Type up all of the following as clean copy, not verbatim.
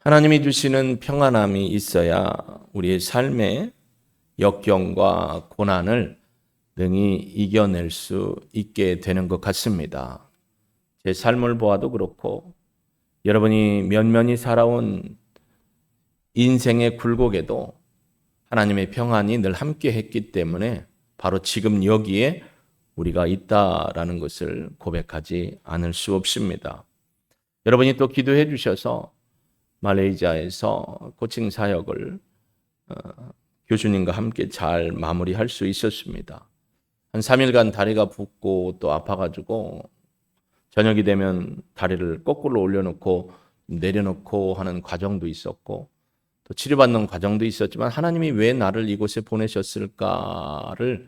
하나님이 주시는 평안함이 있어야 우리의 삶의 역경과 고난을 능히 이겨낼 수 있게 되는 것 같습니다. 제 삶을 보아도 그렇고 여러분이 면면히 살아온 인생의 굴곡에도 하나님의 평안이 늘 함께 했기 때문에 바로 지금 여기에 우리가 있다라는 것을 고백하지 않을 수 없습니다. 여러분이 또 기도해 주셔서 말레이시아에서 코칭 사역을 교수님과 함께 잘 마무리할 수 있었습니다. 한 3일간 다리가 붓고 또 아파가지고 저녁이 되면 다리를 거꾸로 올려놓고 내려놓고 하는 과정도 있었고 또 치료받는 과정도 있었지만 하나님이 왜 나를 이곳에 보내셨을까를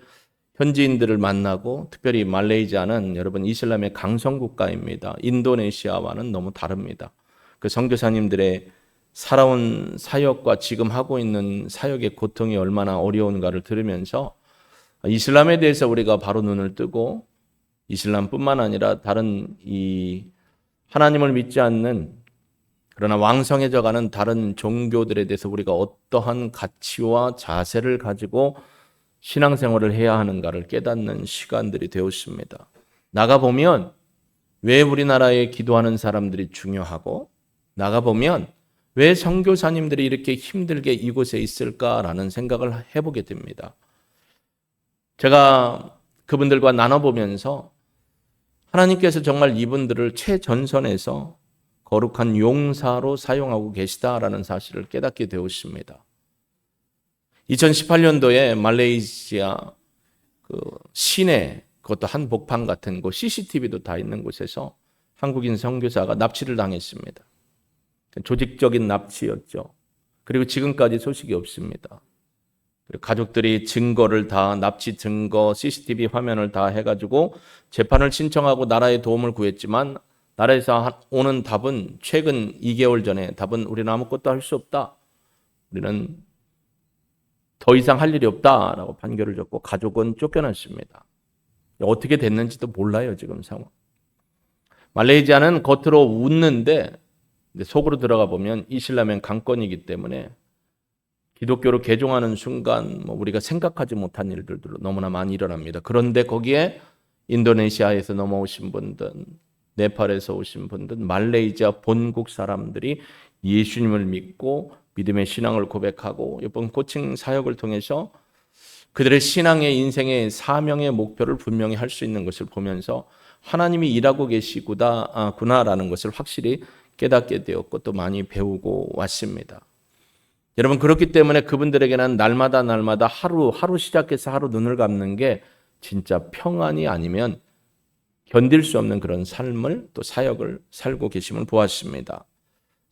현지인들을 만나고 특별히 말레이시아는 여러분 이슬람의 강성국가입니다. 인도네시아와는 너무 다릅니다. 그 선교사님들의 살아온 사역과 지금 하고 있는 사역의 고통이 얼마나 어려운가를 들으면서 이슬람에 대해서 우리가 바로 눈을 뜨고 이슬람뿐만 아니라 다른 이 하나님을 믿지 않는 그러나 왕성해져가는 다른 종교들에 대해서 우리가 어떠한 가치와 자세를 가지고 신앙생활을 해야 하는가를 깨닫는 시간들이 되었습니다. 나가보면 왜 우리나라에 기도하는 사람들이 중요하고 나가보면 왜 선교사님들이 이렇게 힘들게 이곳에 있을까라는 생각을 해보게 됩니다. 제가 그분들과 나눠보면서 하나님께서 정말 이분들을 최전선에서 거룩한 용사로 사용하고 계시다라는 사실을 깨닫게 되었습니다. 2018년도에 말레이시아 그 시내 그것도 한복판 같은 곳 CCTV도 다 있는 곳에서 한국인 선교사가 납치를 당했습니다. 조직적인 납치였죠. 그리고 지금까지 소식이 없습니다. 가족들이 증거를 다 납치 증거 CCTV 화면을 다 해가지고 재판을 신청하고 나라의 도움을 구했지만 나라에서 오는 답은 최근 2개월 전에 답은 우리는 아무것도 할 수 없다. 우리는 더 이상 할 일이 없다라고 판결을 줬고 가족은 쫓겨났습니다. 어떻게 됐는지도 몰라요 지금 상황. 말레이시아는 겉으로 웃는데 속으로 들어가 보면 이슬람은 강권이기 때문에 기독교로 개종하는 순간 우리가 생각하지 못한 일들도 너무나 많이 일어납니다. 그런데 거기에 인도네시아에서 넘어오신 분들, 네팔에서 오신 분들, 말레이시아 본국 사람들이 예수님을 믿고 믿음의 신앙을 고백하고 이번 코칭 사역을 통해서 그들의 신앙의 인생의 사명의 목표를 분명히 할 수 있는 것을 보면서 하나님이 일하고 계시구나라는 것을 확실히 깨닫게 되었고 또 많이 배우고 왔습니다. 여러분 그렇기 때문에 그분들에게는 날마다 하루 시작해서 하루 눈을 감는 게 진짜 평안이 아니면 견딜 수 없는 그런 삶을 또 사역을 살고 계심을 보았습니다.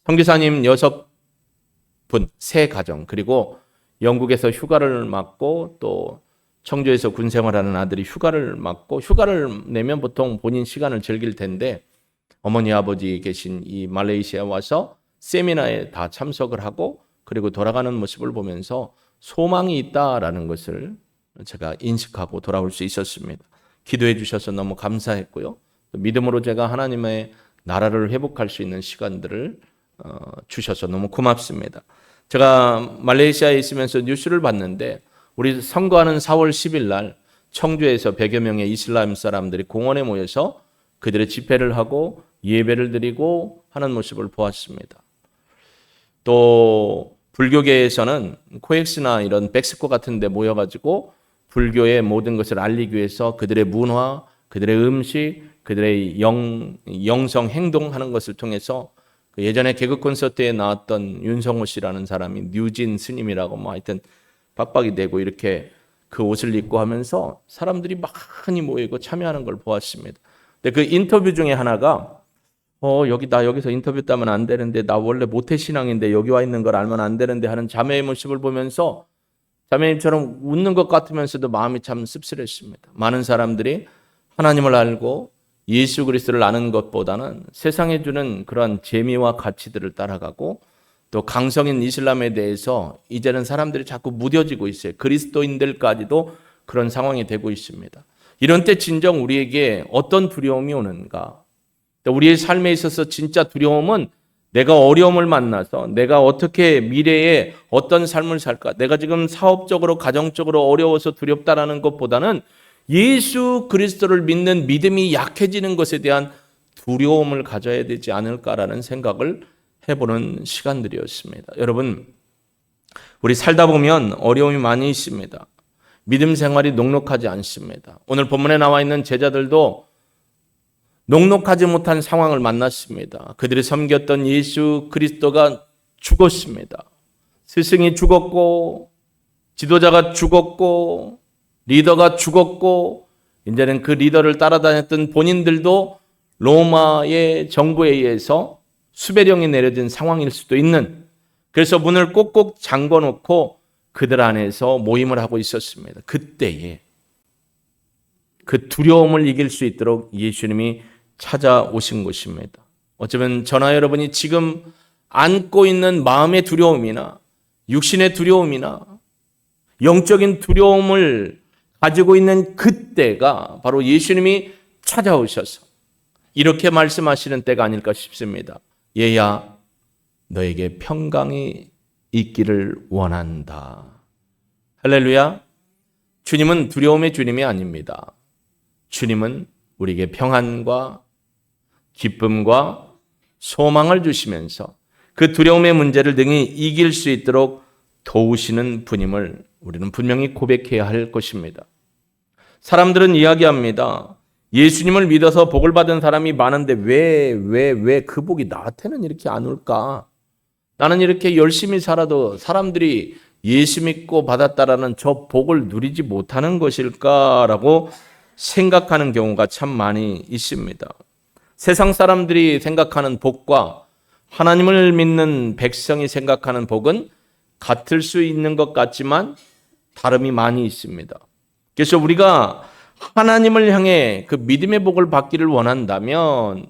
선교사님 6분, 3가정 그리고 영국에서 휴가를 맞고 또 청주에서 군생활하는 아들이 휴가를 맞고 휴가를 내면 보통 본인 시간을 즐길 텐데 어머니 아버지 계신 이 말레이시아에 와서 세미나에 다 참석을 하고 그리고 돌아가는 모습을 보면서 소망이 있다라는 것을 제가 인식하고 돌아올 수 있었습니다. 기도해 주셔서 너무 감사했고요. 믿음으로 제가 하나님의 나라를 회복할 수 있는 시간들을 주셔서 너무 고맙습니다. 제가 말레이시아에 있으면서 뉴스를 봤는데 우리 선거하는 4월 10일 날 청주에서 100여 명의 이슬람 사람들이 공원에 모여서 그들의 집회를 하고 예배를 드리고 하는 모습을 보았습니다. 또 불교계에서는 코엑스나 이런 백스코 같은 데 모여가지고 불교의 모든 것을 알리기 위해서 그들의 문화, 그들의 음식, 그들의 영성 행동하는 것을 통해서 예전에 개그 콘서트에 나왔던 윤성호 씨라는 사람이 뉴진 스님이라고 하여튼 빡빡이 되고 이렇게 그 옷을 입고 하면서 사람들이 많이 모이고 참여하는 걸 보았습니다. 근데 그 인터뷰 중에 하나가 나 여기서 인터뷰 따면 안 되는데 나 원래 모태신앙인데 여기 와 있는 걸 알면 안 되는데 하는 자매의 모습을 보면서 자매님처럼 웃는 것 같으면서도 마음이 참 씁쓸했습니다. 많은 사람들이 하나님을 알고 예수 그리스도를 아는 것보다는 세상에 주는 그러한 재미와 가치들을 따라가고 또 강성인 이슬람에 대해서 이제는 사람들이 자꾸 무뎌지고 있어요. 그리스도인들까지도 그런 상황이 되고 있습니다. 이런 때 진정 우리에게 어떤 두려움이 오는가? 우리의 삶에 있어서 진짜 두려움은 내가 어려움을 만나서 내가 어떻게 미래에 어떤 삶을 살까? 내가 지금 사업적으로 가정적으로 어려워서 두렵다라는 것보다는 예수 그리스도를 믿는 믿음이 약해지는 것에 대한 두려움을 가져야 되지 않을까라는 생각을 해보는 시간들이었습니다. 여러분, 우리 살다 보면 어려움이 많이 있습니다. 믿음 생활이 녹록하지 않습니다. 오늘 본문에 나와 있는 제자들도 녹록하지 못한 상황을 만났습니다. 그들이 섬겼던 예수 그리스도가 죽었습니다. 스승이 죽었고, 지도자가 죽었고, 리더가 죽었고, 이제는 그 리더를 따라다녔던 본인들도 로마의 정부에 의해서 수배령이 내려진 상황일 수도 있는, 그래서 문을 꼭꼭 잠궈놓고 그들 안에서 모임을 하고 있었습니다. 그때에 그 두려움을 이길 수 있도록 예수님이 찾아오신 것입니다. 어쩌면 저나 여러분이 지금 안고 있는 마음의 두려움이나 육신의 두려움이나 영적인 두려움을 가지고 있는 그때가 바로 예수님이 찾아오셔서 이렇게 말씀하시는 때가 아닐까 싶습니다. 얘야, 너에게 평강이 있기를 원한다. 할렐루야. 주님은 두려움의 주님이 아닙니다. 주님은 우리에게 평안과 기쁨과 소망을 주시면서 그 두려움의 문제를 능히 이길 수 있도록 도우시는 분임을 우리는 분명히 고백해야 할 것입니다. 사람들은 이야기합니다. 예수님을 믿어서 복을 받은 사람이 많은데 왜 그 복이 나한테는 이렇게 안 올까? 나는 이렇게 열심히 살아도 사람들이 예수 믿고 받았다라는 저 복을 누리지 못하는 것일까라고 생각하는 경우가 참 많이 있습니다. 세상 사람들이 생각하는 복과 하나님을 믿는 백성이 생각하는 복은 같을 수 있는 것 같지만 다름이 많이 있습니다. 그래서 우리가 하나님을 향해 그 믿음의 복을 받기를 원한다면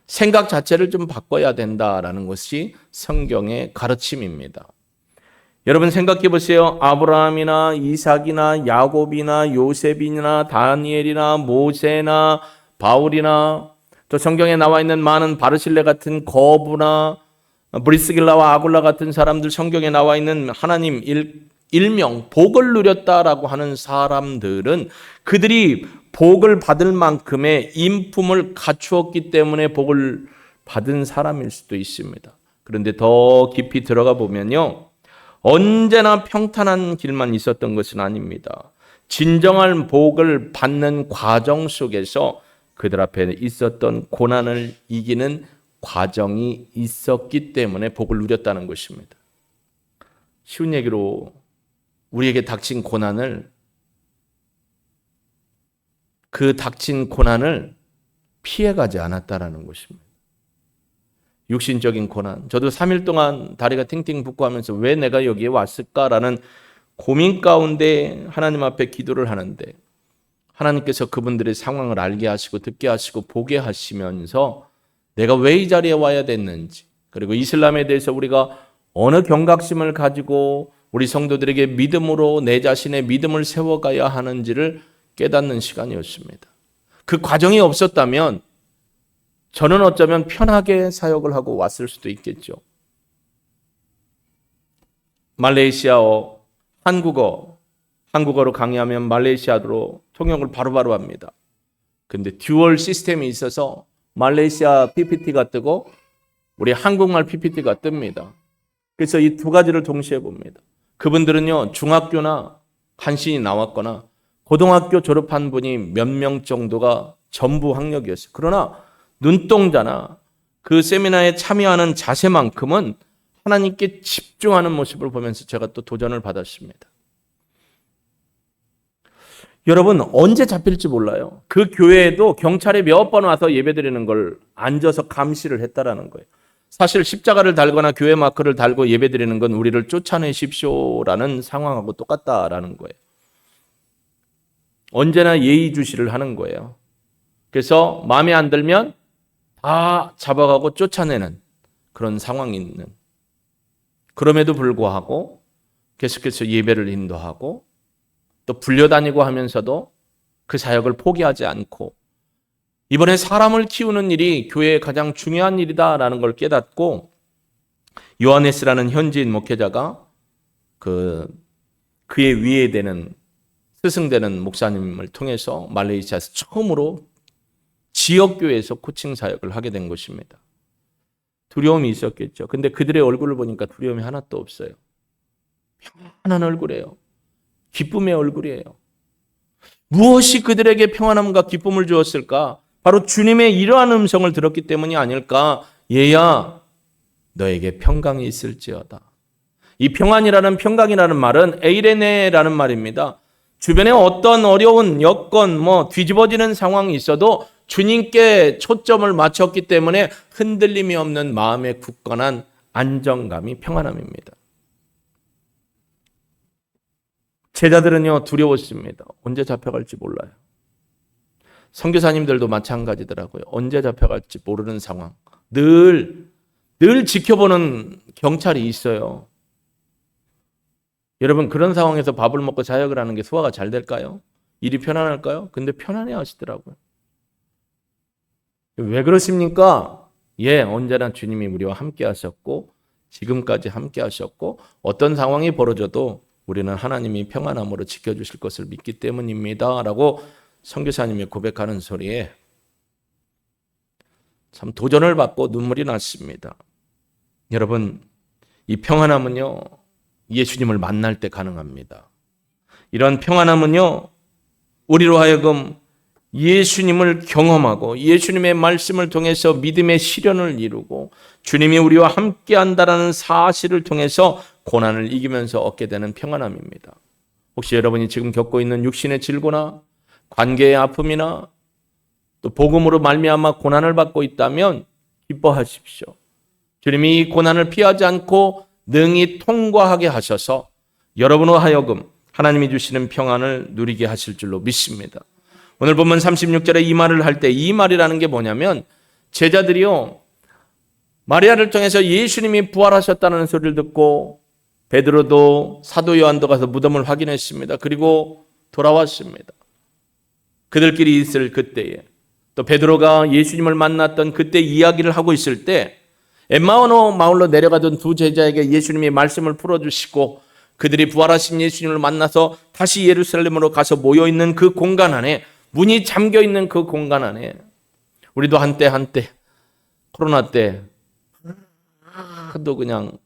생각 자체를 좀 바꿔야 된다라는 것이 성경의 가르침입니다. 여러분 생각해 보세요. 아브라함이나 이삭이나 야곱이나 요셉이나 다니엘이나 모세나 바울이나 또 성경에 나와 있는 많은 바르실레 같은 거부나 브리스길라와 아굴라 같은 사람들, 성경에 나와 있는 하나님 일명 복을 누렸다라고 하는 사람들은 그들이 복을 받을 만큼의 인품을 갖추었기 때문에 복을 받은 사람일 수도 있습니다. 그런데 더 깊이 들어가 보면요, 언제나 평탄한 길만 있었던 것은 아닙니다. 진정한 복을 받는 과정 속에서 그들 앞에 있었던 고난을 이기는 과정이 있었기 때문에 복을 누렸다는 것입니다. 쉬운 얘기로 우리에게 닥친 고난을, 그 닥친 고난을 피해가지 않았다라는 것입니다. 육신적인 고난. 저도 3일 동안 다리가 팅팅 붓고 하면서 왜 내가 여기에 왔을까라는 고민 가운데 하나님 앞에 기도를 하는데 하나님께서 그분들의 상황을 알게 하시고 듣게 하시고 보게 하시면서 내가 왜 이 자리에 와야 됐는지, 그리고 이슬람에 대해서 우리가 어느 경각심을 가지고 우리 성도들에게 믿음으로 내 자신의 믿음을 세워가야 하는지를 깨닫는 시간이었습니다. 그 과정이 없었다면 저는 어쩌면 편하게 사역을 하고 왔을 수도 있겠죠. 말레이시아어, 한국어로 강의하면 말레이시아어로 통역을 바로바로 합니다. 근데 듀얼 시스템이 있어서 말레이시아 PPT가 뜨고 우리 한국말 PPT가 뜹니다. 그래서 이 두 가지를 동시에 봅니다. 그분들은요, 중학교나 간신히 나왔거나 고등학교 졸업한 분이 몇 명 정도가 전부 학력이었어요. 그러나 눈동자나 그 세미나에 참여하는 자세만큼은 하나님께 집중하는 모습을 보면서 제가 또 도전을 받았습니다. 여러분, 언제 잡힐지 몰라요. 그 교회에도 경찰이 몇 번 와서 예배드리는 걸 앉아서 감시를 했다라는 거예요. 사실 십자가를 달거나 교회 마크를 달고 예배드리는 건 우리를 쫓아내십시오라는 상황하고 똑같다라는 거예요. 언제나 예의주시를 하는 거예요. 그래서 마음에 안 들면 다 잡아가고 쫓아내는 그런 상황이 있는. 그럼에도 불구하고 계속해서 예배를 인도하고 또 불려다니고 하면서도 그 사역을 포기하지 않고 이번에 사람을 키우는 일이 교회의 가장 중요한 일이다라는 걸 깨닫고 요하네스라는 현지인 목회자가 그의 위에 되는 스승되는 목사님을 통해서 말레이시아에서 처음으로 지역교회에서 코칭 사역을 하게 된 것입니다. 두려움이 있었겠죠. 근데 그들의 얼굴을 보니까 두려움이 하나도 없어요. 평안한 얼굴이에요. 기쁨의 얼굴이에요. 무엇이 그들에게 평안함과 기쁨을 주었을까? 바로 주님의 이러한 음성을 들었기 때문이 아닐까? 얘야, 너에게 평강이 있을지어다. 이 평강이라는 말은 에이레네라는 말입니다. 주변에 어떤 어려운 여건, 뒤집어지는 상황이 있어도 주님께 초점을 맞췄기 때문에 흔들림이 없는 마음의 굳건한 안정감이 평안함입니다. 제자들은요, 두려웠습니다. 언제 잡혀갈지 몰라요. 선교사님들도 마찬가지더라고요. 언제 잡혀갈지 모르는 상황. 늘 지켜보는 경찰이 있어요. 여러분, 그런 상황에서 밥을 먹고 사역을 하는 게 소화가 잘 될까요? 일이 편안할까요? 근데 편안해 하시더라고요. 왜 그러십니까? 언제나 주님이 우리와 함께 하셨고 지금까지 함께 하셨고 어떤 상황이 벌어져도 우리는 하나님이 평안함으로 지켜주실 것을 믿기 때문입니다. 라고 선교사님이 고백하는 소리에 참 도전을 받고 눈물이 났습니다. 여러분, 이 평안함은요, 예수님을 만날 때 가능합니다. 이런 평안함은요, 우리로 하여금 예수님을 경험하고 예수님의 말씀을 통해서 믿음의 실현을 이루고 주님이 우리와 함께 한다는 사실을 통해서 고난을 이기면서 얻게 되는 평안함입니다. 혹시 여러분이 지금 겪고 있는 육신의 질고나 관계의 아픔이나 또 복음으로 말미암아 고난을 받고 있다면 기뻐하십시오. 주님이 이 고난을 피하지 않고 능히 통과하게 하셔서 여러분으로 하여금 하나님이 주시는 평안을 누리게 하실 줄로 믿습니다. 오늘 보면 36절에 이 말을 할 때 이 말이라는 게 뭐냐면 제자들이요, 마리아를 통해서 예수님이 부활하셨다는 소리를 듣고 베드로도 사도 요한도 가서 무덤을 확인했습니다. 그리고 돌아왔습니다. 그들끼리 있을 그때에 또 베드로가 예수님을 만났던 그때 이야기를 하고 있을 때 엠마오 마을로 내려가던 두 제자에게 예수님이 말씀을 풀어주시고 그들이 부활하신 예수님을 만나서 다시 예루살렘으로 가서 모여있는 그 공간 안에, 문이 잠겨있는 그 공간 안에 우리도 한때 코로나 때 또 그냥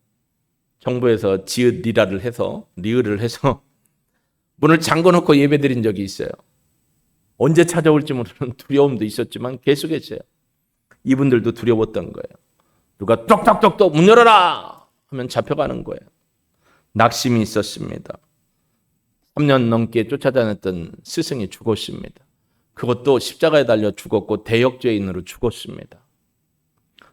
정부에서 지읒 리을을 해서 문을 잠궈놓고 예배드린 적이 있어요. 언제 찾아올지 모르는 두려움도 있었지만 계속했어요. 이분들도 두려웠던 거예요. 누가 똑똑똑똑 문 열어라 하면 잡혀가는 거예요. 낙심이 있었습니다. 3년 넘게 쫓아다녔던 스승이 죽었습니다. 그것도 십자가에 달려 죽었고 대역죄인으로 죽었습니다.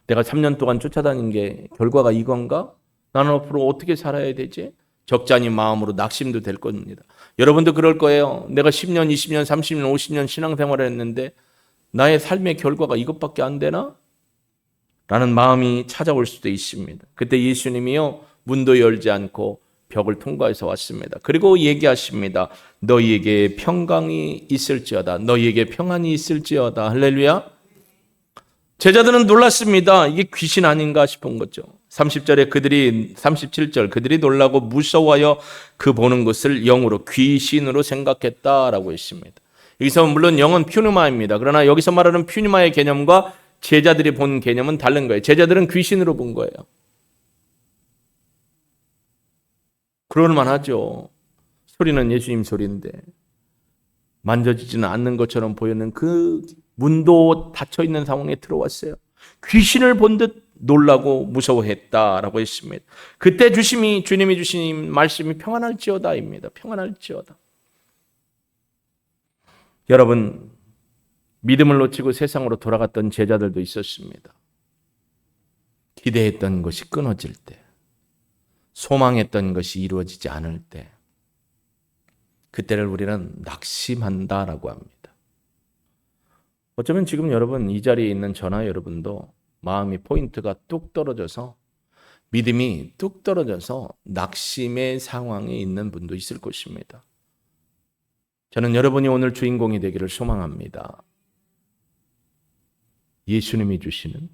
내가 3년 동안 쫓아다닌 게 결과가 이건가? 나는 앞으로 어떻게 살아야 되지? 적잖이 마음으로 낙심도 될 겁니다. 여러분도 그럴 거예요. 내가 10년, 20년, 30년, 50년 신앙생활을 했는데 나의 삶의 결과가 이것밖에 안 되나? 라는 마음이 찾아올 수도 있습니다. 그때 예수님이요, 문도 열지 않고 벽을 통과해서 왔습니다. 그리고 얘기하십니다. 너희에게 평강이 있을지어다. 너희에게 평안이 있을지어다. 할렐루야. 제자들은 놀랐습니다. 이게 귀신 아닌가 싶은 거죠. 37절 그들이 놀라고 무서워하여 그 보는 것을 영으로 귀신으로 생각했다라고 했습니다. 여기서 물론 영은 퓨누마입니다. 그러나 여기서 말하는 퓨누마의 개념과 제자들이 본 개념은 다른 거예요. 제자들은 귀신으로 본 거예요. 그럴 만하죠. 소리는 예수님 소리인데 만져지지는 않는 것처럼 보이는 그 문도 닫혀있는 상황에 들어왔어요. 귀신을 본 듯 놀라고 무서워했다라고 했습니다. 그때 주님이 주신 말씀이 평안할지어다입니다. 평안할지어다. 여러분, 믿음을 놓치고 세상으로 돌아갔던 제자들도 있었습니다. 기대했던 것이 끊어질 때, 소망했던 것이 이루어지지 않을 때, 그때를 우리는 낙심한다라고 합니다. 어쩌면 지금 여러분 이 자리에 있는 저나 여러분도 마음이 포인트가 뚝 떨어져서 믿음이 뚝 떨어져서 낙심의 상황에 있는 분도 있을 것입니다. 저는 여러분이 오늘 주인공이 되기를 소망합니다. 예수님이 주시는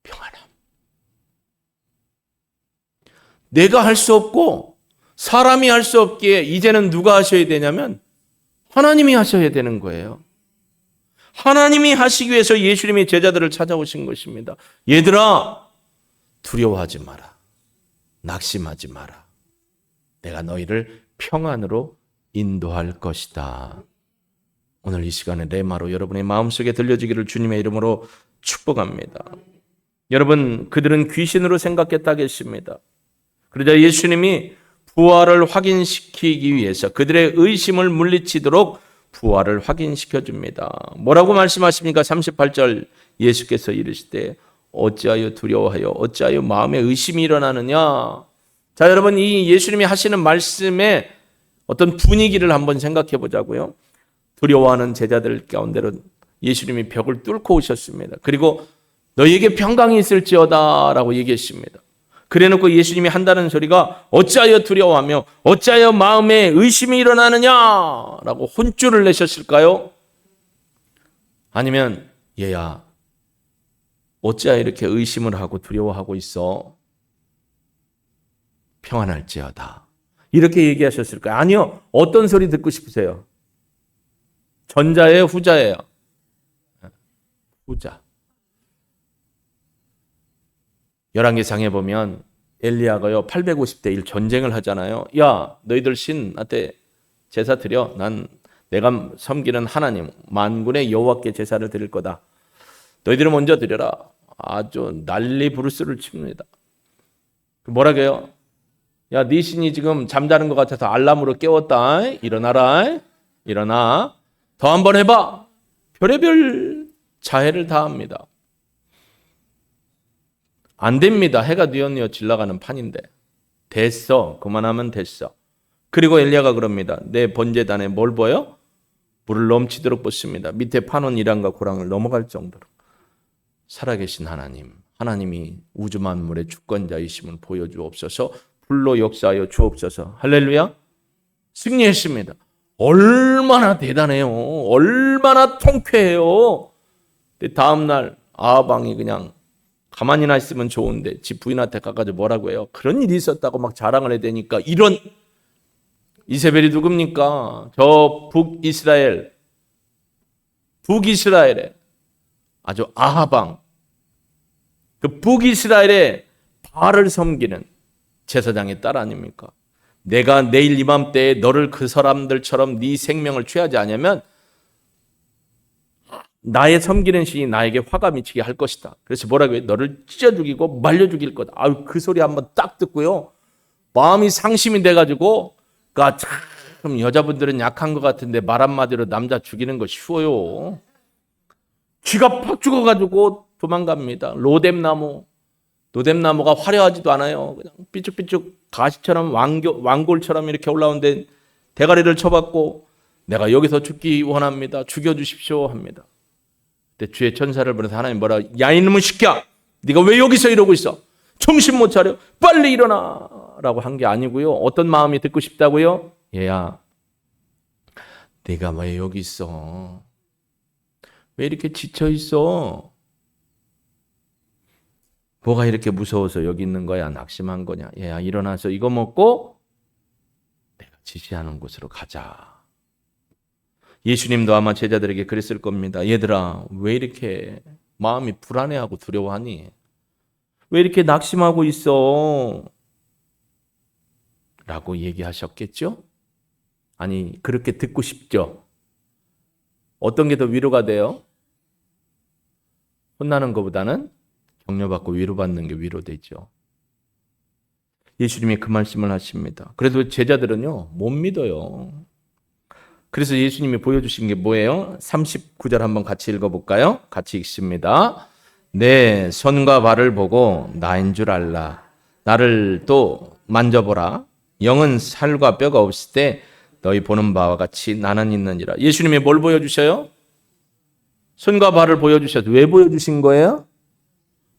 평안함. 내가 할 수 없고 사람이 할 수 없기에 이제는 누가 하셔야 되냐면 하나님이 하셔야 되는 거예요. 하나님이 하시기 위해서 예수님이 제자들을 찾아오신 것입니다. 얘들아, 두려워하지 마라. 낙심하지 마라. 내가 너희를 평안으로 인도할 것이다. 오늘 이 시간에 레마로 여러분의 마음속에 들려지기를 주님의 이름으로 축복합니다. 여러분, 그들은 귀신으로 생각했다겠습니다. 그러자 예수님이 부활을 확인시키기 위해서 그들의 의심을 물리치도록 부활을 확인시켜 줍니다. 뭐라고 말씀하십니까? 38절 예수께서 이르시되 어찌하여 두려워하여 어찌하여 마음에 의심이 일어나느냐. 자, 여러분, 이 예수님이 하시는 말씀의 어떤 분위기를 한번 생각해 보자고요. 두려워하는 제자들 가운데로 예수님이 벽을 뚫고 오셨습니다. 그리고 너희에게 평강이 있을지어다 라고 얘기했습니다. 그래놓고 예수님이 한다는 소리가 어찌하여 두려워하며 어찌하여 마음에 의심이 일어나느냐 라고 혼쭐을 내셨을까요? 아니면 얘야, 어찌하여 이렇게 의심을 하고 두려워하고 있어? 평안할지어다. 이렇게 얘기하셨을까요? 아니요. 어떤 소리 듣고 싶으세요? 전자예요? 후자예요? 후자. 열왕기상에 보면 엘리야가요 850대 1 전쟁을 하잖아요. 야, 너희들 신한테 제사 드려. 내가 섬기는 하나님 만군의 여호와께 제사를 드릴 거다. 너희들은 먼저 드려라. 아주 난리 부르스를 칩니다. 뭐라고요? 야, 네 신이 지금 잠자는 것 같아서 알람으로 깨웠다. 일어나라. 일어나. 더 한번 해봐. 별의별 자해를 다합니다. 안 됩니다. 해가 뉘엿뉘엿 질러가는 판인데. 됐어. 그만하면 됐어. 그리고 엘리야가 그럽니다. 내 번제단에 뭘 보여? 물을 넘치도록 붓습니다. 밑에 파놓은 이란과 고랑을 넘어갈 정도로. 살아계신 하나님, 하나님이 우주 만물의 주권자이심을 보여주옵소서. 불로 역사하여 주옵소서. 할렐루야. 승리했습니다. 얼마나 대단해요. 얼마나 통쾌해요. 근데 다음날 아합왕이 그냥 가만히나 있으면 좋은데 집 부인한테 가가지고 뭐라고 해요? 그런 일이 있었다고 막 자랑을 해야 되니까 이런 이세벨이 누굽니까? 저 북이스라엘에 아주 아합왕 그 북이스라엘의 바알을 섬기는 제사장의 딸 아닙니까? 내가 내일 이맘때에 너를 그 사람들처럼 네 생명을 취하지 않으면 나의 섬기는 신이 나에게 화가 미치게 할 것이다. 그래서 뭐라고 해요? 너를 찢어 죽이고 말려 죽일 거다. 아유, 그 소리 한번 딱 듣고요. 마음이 상심이 돼가지고, 그러니까 참 여자분들은 약한 것 같은데 말 한마디로 남자 죽이는 거 쉬워요. 쥐가 팍 죽어가지고 도망갑니다. 로뎀나무가 화려하지도 않아요. 그냥 삐죽삐죽 가시처럼 왕골처럼 이렇게 올라오는데 대가리를 쳐받고 내가 여기서 죽기 원합니다. 죽여주십시오 합니다. 근데 주의 천사를 보내서 하나님 뭐라, 야 이놈의 새끼야, 네가 왜 여기서 이러고 있어? 정신 못 차려, 빨리 일어나 라고 한 게 아니고요. 어떤 마음이 듣고 싶다고요? 얘야, 네가 왜 여기 있어? 왜 이렇게 지쳐 있어? 뭐가 이렇게 무서워서 여기 있는 거야? 낙심한 거냐? 얘야, 일어나서 이거 먹고 내가 지시하는 곳으로 가자. 예수님도 아마 제자들에게 그랬을 겁니다. 얘들아, 왜 이렇게 마음이 불안해하고 두려워하니? 왜 이렇게 낙심하고 있어? 라고 얘기하셨겠죠? 아니, 그렇게 듣고 싶죠? 어떤 게 더 위로가 돼요? 혼나는 것보다는 격려받고 위로받는 게 위로되죠. 예수님이 그 말씀을 하십니다. 그래도 제자들은요, 못 믿어요. 그래서 예수님이 보여주신 게 뭐예요? 39절 한번 같이 읽어볼까요? 같이 읽습니다. 내 손과 발을 보고 나인 줄 알라. 나를 또 만져보라. 영은 살과 뼈가 없을 때 너희 보는 바와 같이 나는 있느니라. 예수님이 뭘 보여주셔요? 손과 발을 보여주셔서 왜 보여주신 거예요?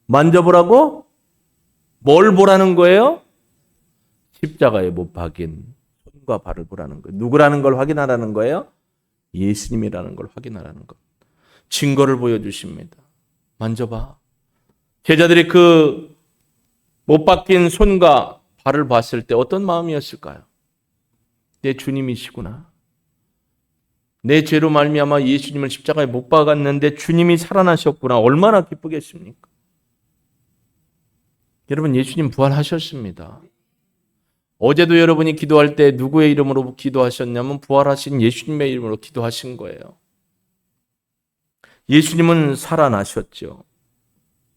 만져보라고? 뭘 보라는 거예요? 십자가에 못 박인 손과 발을 보라는 거예요. 누구라는 걸 확인하라는 거예요? 예수님이라는 걸 확인하라는 거. 증거를 보여주십니다. 만져봐. 제자들이 그 못 박힌 손과 발을 봤을 때 어떤 마음이었을까요? 내 주님이시구나. 내 죄로 말미암아 예수님을 십자가에 못 박았는데 주님이 살아나셨구나. 얼마나 기쁘겠습니까? 여러분, 예수님 부활하셨습니다. 어제도 여러분이 기도할 때 누구의 이름으로 기도하셨냐면 부활하신 예수님의 이름으로 기도하신 거예요. 예수님은 살아나셨죠.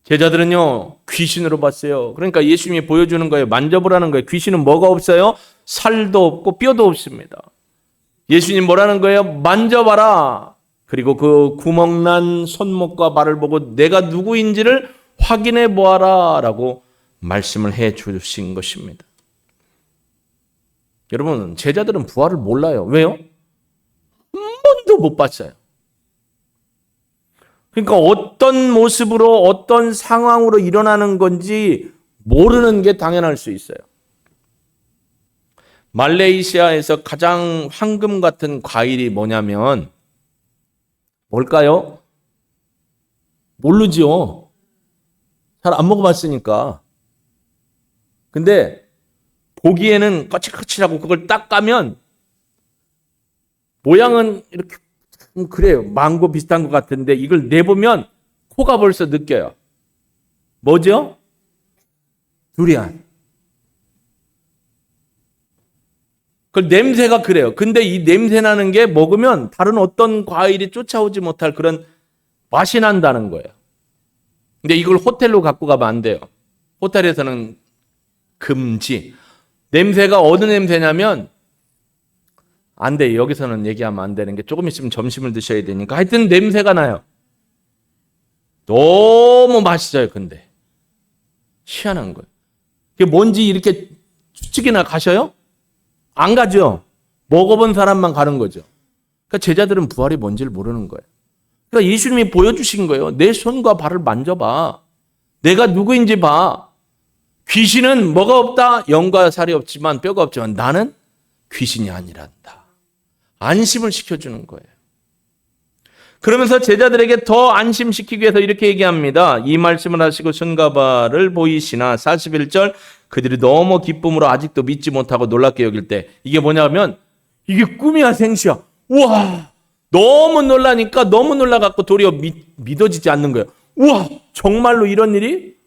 제자들은요, 귀신으로 봤어요. 그러니까 예수님이 보여주는 거예요. 만져보라는 거예요. 귀신은 뭐가 없어요? 살도 없고 뼈도 없습니다. 예수님 뭐라는 거예요? 만져봐라. 그리고 그 구멍난 손목과 발을 보고 내가 누구인지를 확인해 보아라 라고 말씀을 해 주신 것입니다. 여러분, 제자들은 부활을 몰라요. 왜요? 한 번도 못 봤어요. 그러니까 어떤 모습으로 어떤 상황으로 일어나는 건지 모르는 게 당연할 수 있어요. 말레이시아에서 가장 황금 같은 과일이 뭐냐면 뭘까요? 모르죠. 잘 안 먹어봤으니까. 근데 보기에는 거칠거칠하고 그걸 딱 까면 모양은 이렇게 그래요. 망고 비슷한 것 같은데 이걸 내보면 코가 벌써 느껴요. 뭐죠? 두리안. 그 냄새가 그래요. 근데 이 냄새 나는 게 먹으면 다른 어떤 과일이 쫓아오지 못할 그런 맛이 난다는 거예요. 근데 이걸 호텔로 갖고 가면 안 돼요. 호텔에서는 금지. 냄새가 어느 냄새냐면 안 돼요. 여기서는 얘기하면 안 되는 게 조금 있으면 점심을 드셔야 되니까. 하여튼 냄새가 나요. 너무 맛있어요. 근데 희한한 거예요. 그게 뭔지 이렇게 추측이나 가셔요? 안 가죠. 먹어본 사람만 가는 거죠. 그러니까 제자들은 부활이 뭔지를 모르는 거예요. 그러니까 예수님이 보여주신 거예요. 내 손과 발을 만져봐. 내가 누구인지 봐. 귀신은 뭐가 없다? 영과 살이 없지만 뼈가 없지만 나는 귀신이 아니란다. 안심을 시켜주는 거예요. 그러면서 제자들에게 더 안심시키기 위해서 이렇게 얘기합니다. 이 말씀을 하시고 손과 발을 보이시나 41절 그들이 너무 기쁨으로 아직도 믿지 못하고 놀랍게 여길 때 이게 뭐냐면 이게 꿈이야 생시야. 우와 너무 놀라니까 너무 놀라갖고 도리어 믿어지지 않는 거예요. 우와 정말로 이런 일이?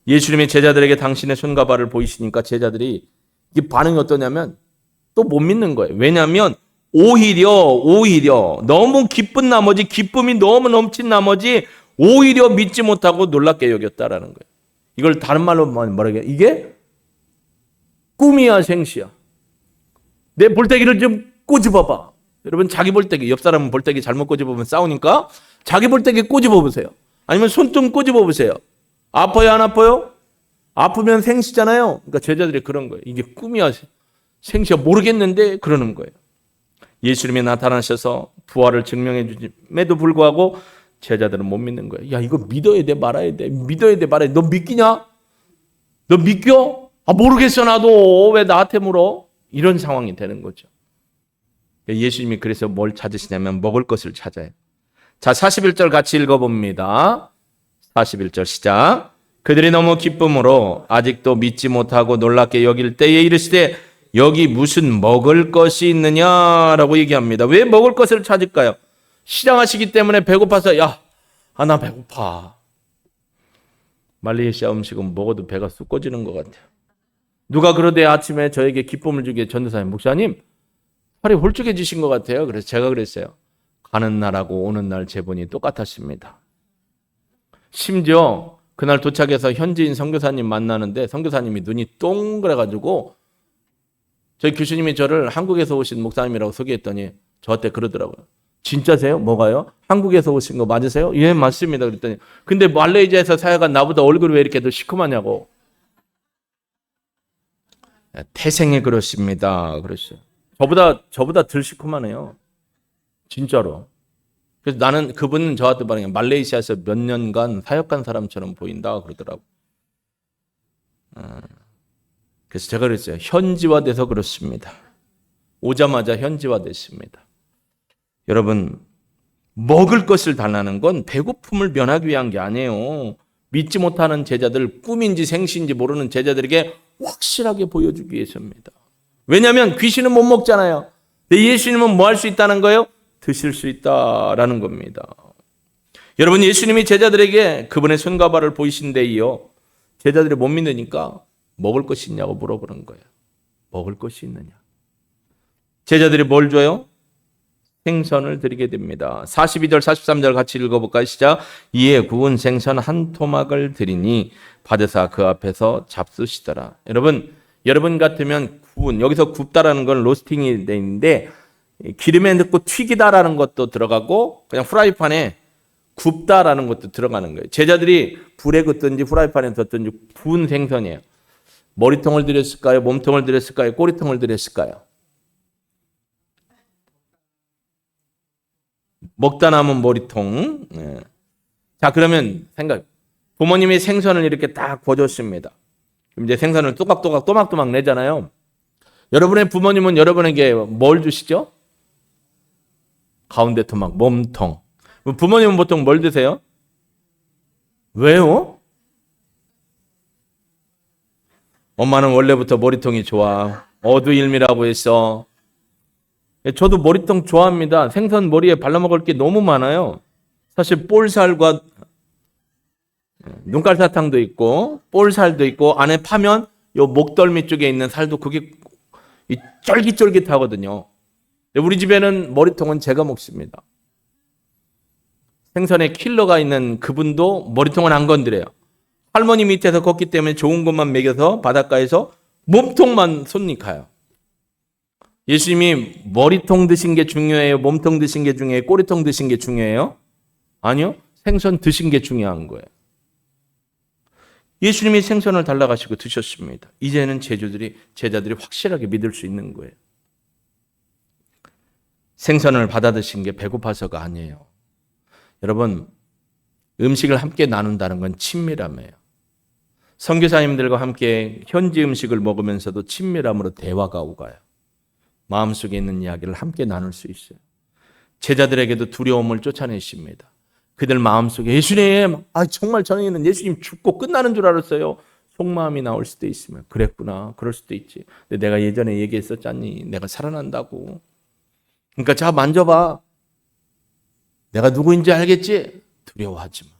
예수님이 제자들에게 당신의 손과 발을 보이시니까 제자들이 이게 반응이 어떠냐면 또 못 믿는 거예요. 왜냐하면 오히려 너무 기쁜 나머지 기쁨이 너무 넘친 나머지 오히려 믿지 못하고 놀랍게 여겼다라는 거예요. 이걸 다른 말로 뭐라고 해요? 이게 꿈이야 생시야. 내 볼때기를 좀 꼬집어봐. 여러분 자기 볼때기 옆 사람 볼때기 잘못 꼬집으면 싸우니까 자기 볼때기 꼬집어 보세요. 아니면 손등 꼬집어 보세요. 아파요 안 아파요? 아프면 생시잖아요. 그러니까 제자들이 그런 거예요. 이게 꿈이야 생시야 모르겠는데 그러는 거예요. 예수님이 나타나셔서 부활을 증명해 주심에도 불구하고 제자들은 못 믿는 거예요. 야 이거 믿어야 돼 말아야 돼. 믿어야 돼 말아야 돼. 너 믿기냐? 너 믿겨? 아 모르겠어 나도. 왜 나한테 물어? 이런 상황이 되는 거죠. 예수님이 그래서 뭘 찾으시냐면 먹을 것을 찾아요. 자 41절 같이 읽어봅니다. 41절 시작. 그들이 너무 기쁨으로 아직도 믿지 못하고 놀랍게 여길 때에 이르시되 여기 무슨 먹을 것이 있느냐라고 얘기합니다. 왜 먹을 것을 찾을까요? 시장하시기 때문에 배고파서 나 배고파. 말레이시아 음식은 먹어도 배가 쑥 꺼지는 것 같아요. 누가 그러대 아침에 저에게 기쁨을 주기에 전도사님 목사님 팔이 홀쭉해지신 것 같아요. 그래서 제가 그랬어요. 가는 날하고 오는 날 제본이 똑같았습니다. 심지어 그날 도착해서 현지인 선교사님 만나는데 선교사님이 눈이 동그래가지고 저희 교수님이 저를 한국에서 오신 목사님이라고 소개했더니 저한테 그러더라고요. 진짜세요? 뭐가요? 한국에서 오신 거 맞으세요? 예, 맞습니다. 그랬더니 근데 말레이시아에서 사역한 나보다 얼굴이 왜 이렇게 더 시커하냐고. 태생에 그렇습니다. 그랬어요. 저보다 덜 시커하네요. 진짜로. 그래서 나는 그분은 저한테 말하는 게 말레이시아에서 몇 년간 사역한 사람처럼 보인다 그러더라고. 그래서 제가 그랬어요. 현지화돼서 그렇습니다. 오자마자 현지화됐습니다. 여러분, 먹을 것을 달라는 건 배고픔을 면하기 위한 게 아니에요. 믿지 못하는 제자들, 꿈인지 생시인지 모르는 제자들에게 확실하게 보여주기 위해서입니다. 왜냐하면 귀신은 못 먹잖아요. 근데 예수님은 뭐 할 수 있다는 거예요? 드실 수 있다라는 겁니다. 여러분, 예수님이 제자들에게 그분의 손과 발을 보이신 데이요, 제자들이 못 믿으니까 먹을 것이 있냐고 물어보는 거예요. 먹을 것이 있느냐. 제자들이 뭘 줘요? 생선을 드리게 됩니다. 42절 43절 같이 읽어볼까요? 시작. 이에 구운 생선 한 토막을 드리니 받으사 그 앞에서 잡수시더라. 여러분 같으면 구운, 여기서 굽다라는 건 로스팅이 돼 있는데 기름에 넣고 튀기다라는 것도 들어가고 그냥 프라이팬에 굽다라는 것도 들어가는 거예요. 제자들이 불에 굽든지 프라이팬에 뒀든지 구운 생선이에요. 머리통을 드렸을까요? 몸통을 드렸을까요? 꼬리통을 드렸을까요? 먹다 남은 머리통. 자, 그러면 부모님이 생선을 이렇게 딱 구워줬습니다. 그럼 이제 생선을 또박또박 내잖아요. 여러분의 부모님은 여러분에게 뭘 주시죠? 가운데 토막, 몸통. 부모님은 보통 뭘 드세요? 왜요? 엄마는 원래부터 머리통이 좋아. 어두일미라고 했어. 저도 머리통 좋아합니다. 생선 머리에 발라먹을 게 너무 많아요. 사실 볼살과 눈깔 사탕도 있고 볼살도 있고 안에 파면 요 목덜미 쪽에 있는 살도 그게 쫄깃쫄깃하거든요. 우리 집에는 머리통은 제가 먹습니다. 생선에 킬러가 있는 그분도 머리통은 안 건드려요. 할머니 밑에서 걷기 때문에 좋은 것만 먹여서 바닷가에서 몸통만 손이 가요. 예수님이 머리통 드신 게 중요해요? 몸통 드신 게 중요해요? 꼬리통 드신 게 중요해요? 아니요. 생선 드신 게 중요한 거예요. 예수님이 생선을 달라가시고 드셨습니다. 이제는 제자들이 확실하게 믿을 수 있는 거예요. 생선을 받아 드신 게 배고파서가 아니에요. 여러분, 음식을 함께 나눈다는 건 친밀함이에요. 선교사님들과 함께 현지 음식을 먹으면서도 친밀함으로 대화가 오가요. 마음속에 있는 이야기를 함께 나눌 수 있어요. 제자들에게도 두려움을 쫓아내십니다. 그들 마음속에 예수님, 정말 저는 예수님 죽고 끝나는 줄 알았어요. 속마음이 나올 수도 있으면 그랬구나, 그럴 수도 있지. 근데 내가 예전에 얘기했었잖니, 내가 살아난다고. 그러니까 자, 만져봐. 내가 누구인지 알겠지? 두려워하지 마.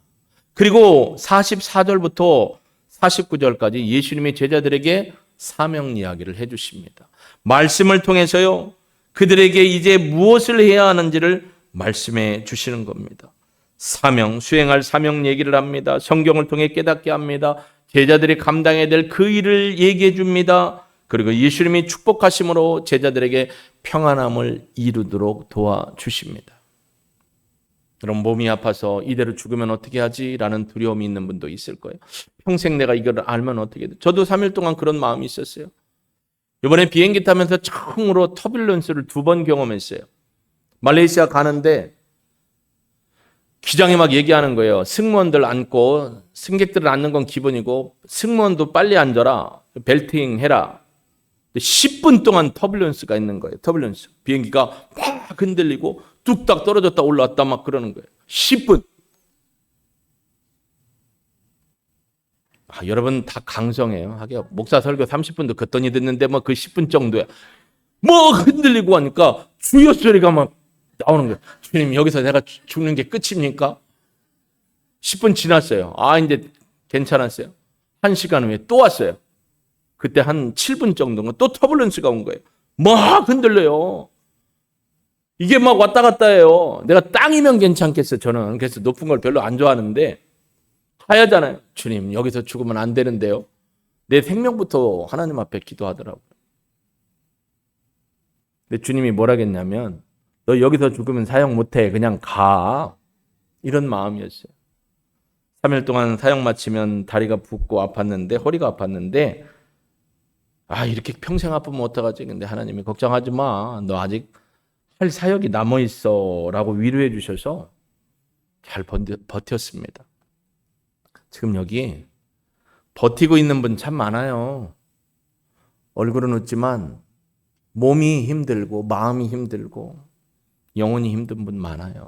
그리고 44절부터 49절까지 예수님이 제자들에게 사명 이야기를 해주십니다. 말씀을 통해서요, 그들에게 이제 무엇을 해야 하는지를 말씀해 주시는 겁니다. 수행할 사명 얘기를 합니다. 성경을 통해 깨닫게 합니다. 제자들이 감당해야 될 그 일을 얘기해 줍니다. 그리고 예수님이 축복하심으로 제자들에게 평안함을 이루도록 도와주십니다. 그럼 몸이 아파서 이대로 죽으면 어떻게 하지? 라는 두려움이 있는 분도 있을 거예요. 평생 내가 이걸 알면 어떻게 돼? 저도 3일 동안 그런 마음이 있었어요. 이번에 비행기 타면서 처음으로 터뷸런스를 2번 경험했어요. 말레이시아 가는데 기장이 막 얘기하는 거예요. 승무원들 앉고 승객들을 앉는 건 기본이고 승무원도 빨리 앉아라. 벨팅 해라. 10분 동안 터뷸런스가 있는 거예요. 터뷸런스. 비행기가 막 흔들리고 뚝딱 떨어졌다 올라왔다 막 그러는 거예요. 10분. 여러분 다 강성해요. 하긴 목사 설교 30분도 걷더니 듣는데 뭐 그 10분 정도야. 뭐 흔들리고 하니까 주여 소리가 막 나오는 거예요. 주님, 여기서 내가 죽는 게 끝입니까? 10분 지났어요. 이제 괜찮았어요. 1시간 후에 또 왔어요. 그때 한 7분 정도가 또 터뷸런스가 온 거예요. 막 흔들려요. 이게 막 왔다 갔다 해요. 내가 땅이면 괜찮겠어요. 저는 그래서 높은 걸 별로 안 좋아하는데 하야잖아요. 주님, 여기서 죽으면 안 되는데요. 내 생명부터 하나님 앞에 기도하더라고요. 근데 주님이 뭐라겠냐면 너 여기서 죽으면 사역 못해. 그냥 가. 이런 마음이었어요. 3일 동안 사역 마치면 다리가 붓고 아팠는데, 허리가 아팠는데 이렇게 평생 아프면 어떡하지? 근데 하나님이 걱정하지 마. 너 아직 할 사역이 남아있어. 라고 위로해 주셔서 잘 버텼습니다. 지금 여기 버티고 있는 분 참 많아요. 얼굴은 웃지만 몸이 힘들고 마음이 힘들고 영혼이 힘든 분 많아요.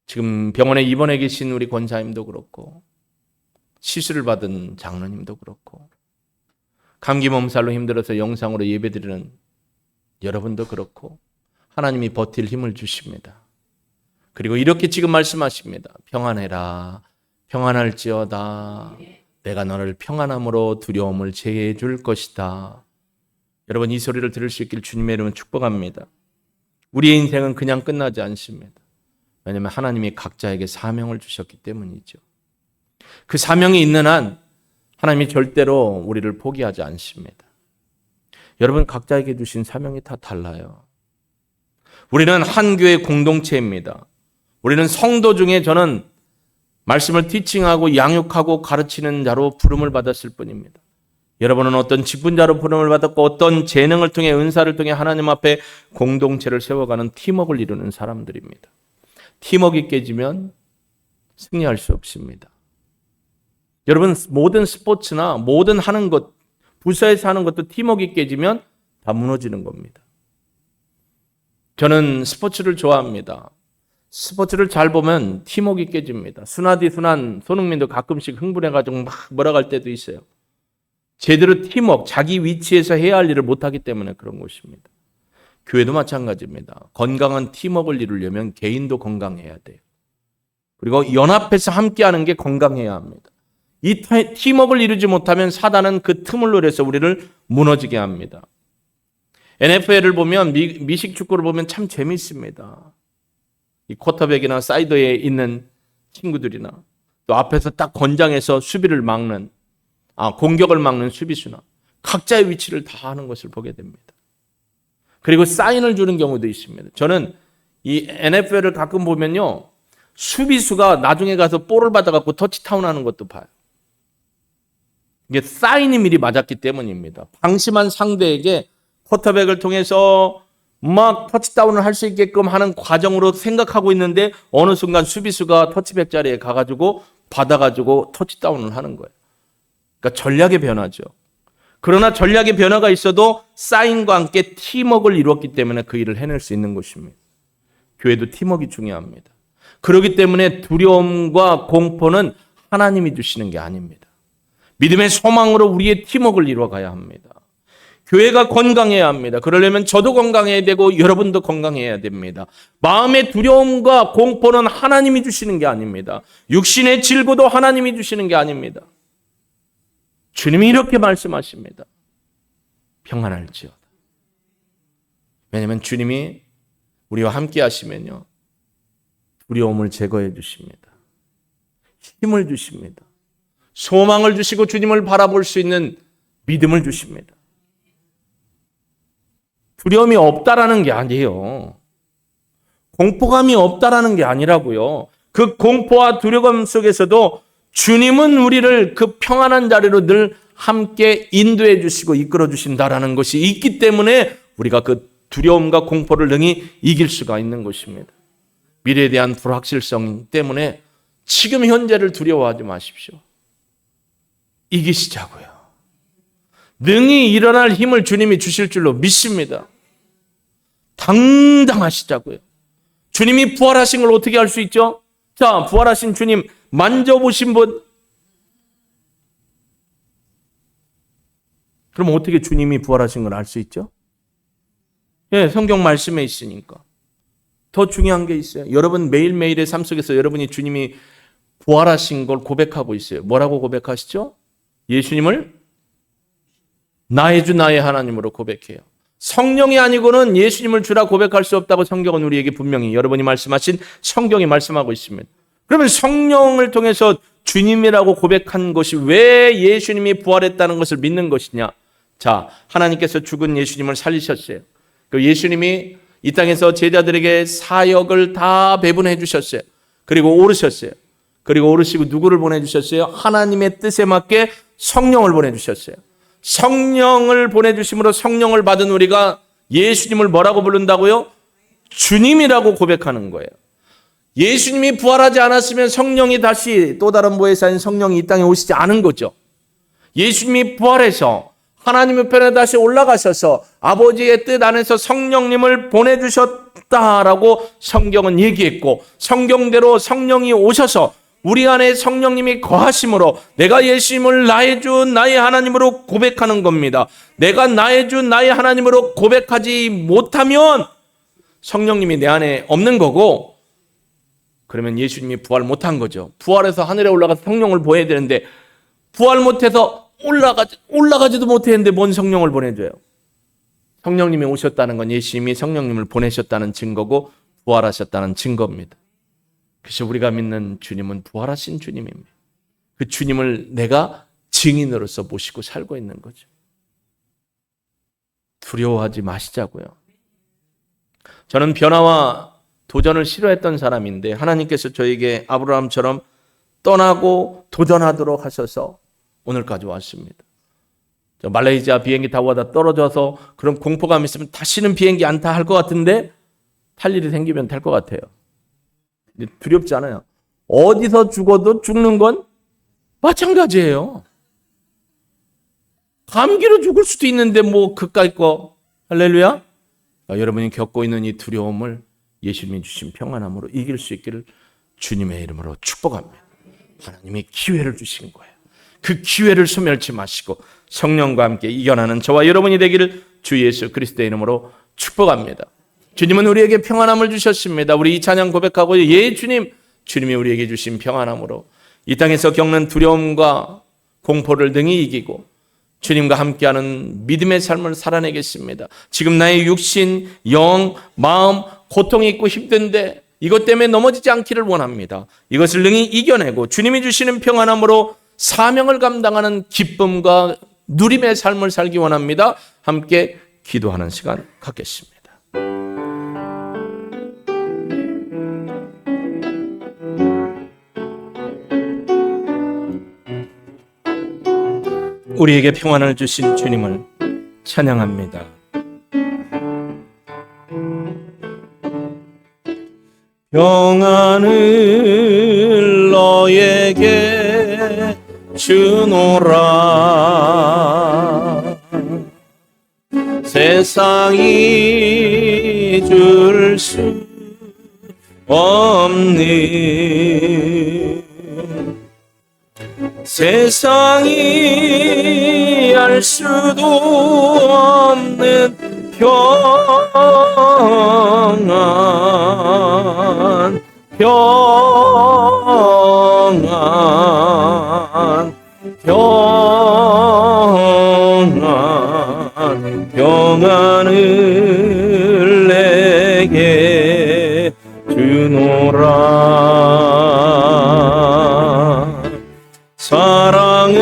지금 병원에 입원해 계신 우리 권사님도 그렇고, 시술을 받은 장로님도 그렇고, 감기 몸살로 힘들어서 영상으로 예배드리는 여러분도 그렇고, 하나님이 버틸 힘을 주십니다. 그리고 이렇게 지금 말씀하십니다. 평안해라. 평안할지어다. 내가 너를 평안함으로 두려움을 제해해 줄 것이다. 여러분, 이 소리를 들을 수 있길 주님의 이름으로 축복합니다. 우리의 인생은 그냥 끝나지 않습니다. 왜냐하면 하나님이 각자에게 사명을 주셨기 때문이죠. 그 사명이 있는 한 하나님이 절대로 우리를 포기하지 않습니다. 여러분, 각자에게 주신 사명이 다 달라요. 우리는 한 교회 공동체입니다. 우리는 성도 중에 저는 말씀을 티칭하고 양육하고 가르치는 자로 부름을 받았을 뿐입니다. 여러분은 어떤 직분자로 부름을 받았고 어떤 재능을 통해 은사를 통해 하나님 앞에 공동체를 세워가는 팀워크를 이루는 사람들입니다. 팀워크가 깨지면 승리할 수 없습니다. 여러분, 모든 스포츠나 모든 하는 것, 부서에서 하는 것도 팀워크가 깨지면 다 무너지는 겁니다. 저는 스포츠를 좋아합니다. 스포츠를 잘 보면 팀워크가 깨집니다. 순하디 순한 손흥민도 가끔씩 흥분해가지고 막 몰아갈 때도 있어요. 제대로 팀워크, 자기 위치에서 해야 할 일을 못하기 때문에 그런 것입니다. 교회도 마찬가지입니다. 건강한 팀워크를 이루려면 개인도 건강해야 돼요. 그리고 연합해서 함께하는 게 건강해야 합니다. 이 팀워크를 이루지 못하면 사단은 그 틈을 노려서 우리를 무너지게 합니다. NFL을 보면 미식 축구를 보면 참 재미있습니다. 이 쿼터백이나 사이드에 있는 친구들이나 또 앞에서 딱 권장해서 수비를 막는 공격을 막는 수비수나 각자의 위치를 다 하는 것을 보게 됩니다. 그리고 사인을 주는 경우도 있습니다. 저는 이 NFL을 가끔 보면요, 수비수가 나중에 가서 볼을 받아갖고 터치다운 하는 것도 봐요. 이게 사인이 미리 맞았기 때문입니다. 방심한 상대에게 쿼터백을 통해서 막 터치다운을 할 수 있게끔 하는 과정으로 생각하고 있는데 어느 순간 수비수가 터치백 자리에 가가지고 받아가지고 터치다운을 하는 거예요. 그러니까 전략의 변화죠. 그러나 전략의 변화가 있어도 사인과 함께 팀워크를 이루었기 때문에 그 일을 해낼 수 있는 것입니다. 교회도 팀워크가 중요합니다. 그렇기 때문에 두려움과 공포는 하나님이 주시는 게 아닙니다. 믿음의 소망으로 우리의 팀워크를 이루어가야 합니다. 교회가 건강해야 합니다. 그러려면 저도 건강해야 되고 여러분도 건강해야 됩니다. 마음의 두려움과 공포는 하나님이 주시는 게 아닙니다. 육신의 질고도 하나님이 주시는 게 아닙니다. 주님이 이렇게 말씀하십니다. 평안할지어다. 왜냐하면 주님이 우리와 함께 하시면요, 두려움을 제거해 주십니다. 힘을 주십니다. 소망을 주시고 주님을 바라볼 수 있는 믿음을 주십니다. 두려움이 없다라는 게 아니에요. 공포감이 없다라는 게 아니라고요. 그 공포와 두려움 속에서도 주님은 우리를 그 평안한 자리로 늘 함께 인도해 주시고 이끌어 주신다라는 것이 있기 때문에 우리가 그 두려움과 공포를 능히 이길 수가 있는 것입니다. 미래에 대한 불확실성 때문에 지금 현재를 두려워하지 마십시오. 이기시자고요. 능히 일어날 힘을 주님이 주실 줄로 믿습니다. 당당하시자고요. 주님이 부활하신 걸 어떻게 알 수 있죠? 자, 부활하신 주님 만져보신 분, 그럼 어떻게 주님이 부활하신 걸 알 수 있죠? 예, 성경 말씀에 있으니까. 더 중요한 게 있어요. 여러분 매일매일의 삶 속에서 여러분이 주님이 부활하신 걸 고백하고 있어요. 뭐라고 고백하시죠? 예수님을 나의 주 나의 하나님으로 고백해요. 성령이 아니고는 예수님을 주라 고백할 수 없다고 성경은 우리에게 분명히 여러분이 말씀하신 성경이 말씀하고 있습니다. 그러면 성령을 통해서 주님이라고 고백한 것이 왜 예수님이 부활했다는 것을 믿는 것이냐? 자, 하나님께서 죽은 예수님을 살리셨어요. 그 예수님이 이 땅에서 제자들에게 사역을 다 배분해 주셨어요. 그리고 오르셨어요. 그리고 오르시고 누구를 보내주셨어요? 하나님의 뜻에 맞게 성령을 보내주셨어요. 성령을 보내주심으로 성령을 받은 우리가 예수님을 뭐라고 부른다고요? 주님이라고 고백하는 거예요. 예수님이 부활하지 않았으면 성령이 다시 또 다른 보혜사인 성령이 이 땅에 오시지 않은 거죠. 예수님이 부활해서 하나님의 편에 다시 올라가셔서 아버지의 뜻 안에서 성령님을 보내주셨다라고 성경은 얘기했고, 성경대로 성령이 오셔서 우리 안에 성령님이 거하심으로 내가 예수님을 나의 주 나의 하나님으로 고백하는 겁니다. 내가 나의 주 나의 하나님으로 고백하지 못하면 성령님이 내 안에 없는 거고, 그러면 예수님이 부활 못한 거죠. 부활해서 하늘에 올라가서 성령을 보여야 되는데 부활 못해서 올라가지도 못했는데 뭔 성령을 보내줘요. 성령님이 오셨다는 건 예수님이 성령님을 보내셨다는 증거고 부활하셨다는 증거입니다. 그래서 우리가 믿는 주님은 부활하신 주님입니다. 그 주님을 내가 증인으로서 모시고 살고 있는 거죠. 두려워하지 마시자고요. 저는 변화와 도전을 싫어했던 사람인데 하나님께서 저에게 아브라함처럼 떠나고 도전하도록 하셔서 오늘까지 왔습니다. 저 말레이시아 비행기 타고 가다 떨어져서 그런 공포감 있으면 다시는 비행기 안 타 할 것 같은데 탈 일이 생기면 탈 것 같아요. 두렵지 않아요. 어디서 죽어도 죽는 건 마찬가지예요. 감기로 죽을 수도 있는데 뭐 그까이 거. 할렐루야. 여러분이 겪고 있는 이 두려움을 예수님이 주신 평안함으로 이길 수 있기를 주님의 이름으로 축복합니다. 하나님이 기회를 주신 거예요. 그 기회를 소멸치 마시고 성령과 함께 이겨나는 저와 여러분이 되기를 주 예수 그리스도의 이름으로 축복합니다. 주님은 우리에게 평안함을 주셨습니다. 우리 이 찬양 고백하고 예 주님, 주님이 우리에게 주신 평안함으로 이 땅에서 겪는 두려움과 공포를 능히 이기고 주님과 함께하는 믿음의 삶을 살아내겠습니다. 지금 나의 육신, 영, 마음 고통이 있고 힘든데 이것 때문에 넘어지지 않기를 원합니다. 이것을 능히 이겨내고 주님이 주시는 평안함으로 사명을 감당하는 기쁨과 누림의 삶을 살기 원합니다. 함께 기도하는 시간 갖겠습니다. 우리에게 평안을 주신 주님을 찬양합니다. 평안을 너에게 주노라. 세상이 줄 수 없는, 세상이 알 수도 없는 평안, 평안, 평안, 평안을 내게 주노라. 사랑을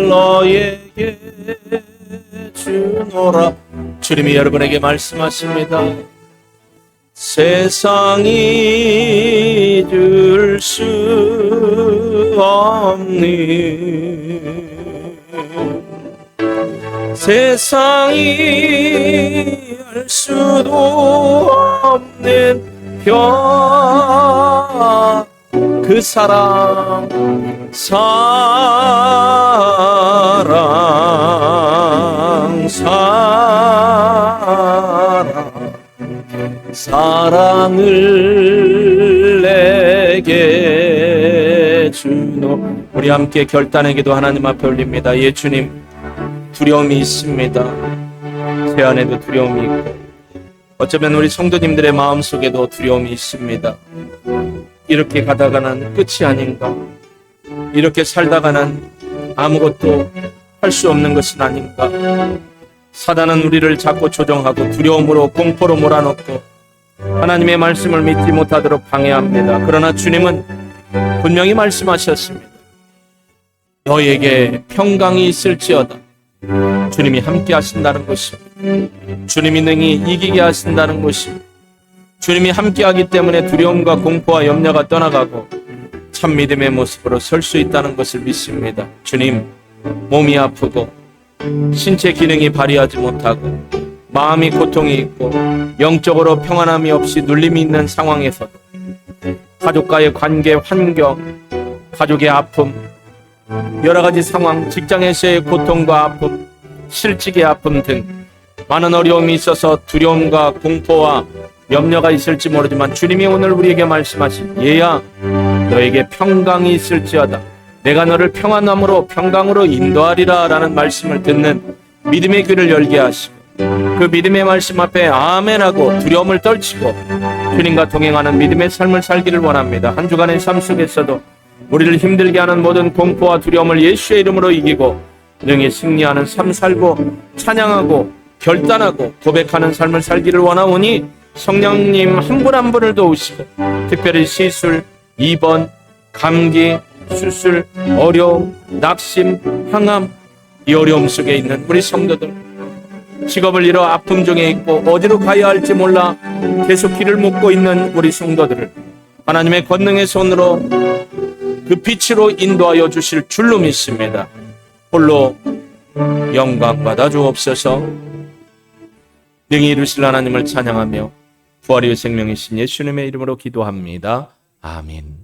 너에게 주노라. 주님이 여러분에게 말씀하십니다. 세상이 줄 수 없는, 세상이 알 수도 없는 그 사랑, 사랑을 내게 주노. 우리 함께 결단에게도 하나님 앞에 올립니다. 예 주님, 두려움이 있습니다. 제 안에도 두려움이 있고 어쩌면 우리 성도님들의 마음속에도 두려움이 있습니다. 이렇게 가다가는 끝이 아닌가, 이렇게 살다가는 아무것도 할 수 없는 것은 아닌가. 사단은 우리를 자꾸 조종하고 두려움으로 공포로 몰아넣고 하나님의 말씀을 믿지 못하도록 방해합니다. 그러나 주님은 분명히 말씀하셨습니다. 너에게 평강이 있을지어다. 주님이 함께 하신다는 것입니다. 주님이 능히 이기게 하신다는 것입니다. 주님이 함께 하기 때문에 두려움과 공포와 염려가 떠나가고 참 믿음의 모습으로 설 수 있다는 것을 믿습니다. 주님, 몸이 아프고 신체 기능이 발휘하지 못하고 마음이 고통이 있고 영적으로 평안함이 없이 눌림이 있는 상황에서도 가족과의 관계 환경, 가족의 아픔, 여러 가지 상황, 직장에서의 고통과 아픔, 실직의 아픔 등 많은 어려움이 있어서 두려움과 공포와 염려가 있을지 모르지만 주님이 오늘 우리에게 말씀하신 얘야 너에게 평강이 있을지어다. 내가 너를 평안함으로 평강으로 인도하리라 라는 말씀을 듣는 믿음의 귀를 열게 하시고 그 믿음의 말씀 앞에 아멘하고 두려움을 떨치고 주님과 동행하는 믿음의 삶을 살기를 원합니다. 한 주간의 삶 속에서도 우리를 힘들게 하는 모든 공포와 두려움을 예수의 이름으로 이기고 능히 승리하는 삶 살고 찬양하고 결단하고 고백하는 삶을 살기를 원하오니 성령님 한 분 한 분을 도우시고 특별히 시술, 입원, 감기, 수술, 어려움, 낙심, 항암 이 어려움 속에 있는 우리 성도들 직업을 잃어 아픔 중에 있고 어디로 가야 할지 몰라 계속 길을 묻고 있는 우리 성도들을 하나님의 권능의 손으로 그 빛으로 인도하여 주실 줄로 믿습니다. 홀로 영광 받아 주옵소서. 능히 이루실 하나님을 찬양하며 부활의 생명이신 예수님의 이름으로 기도합니다. 아멘.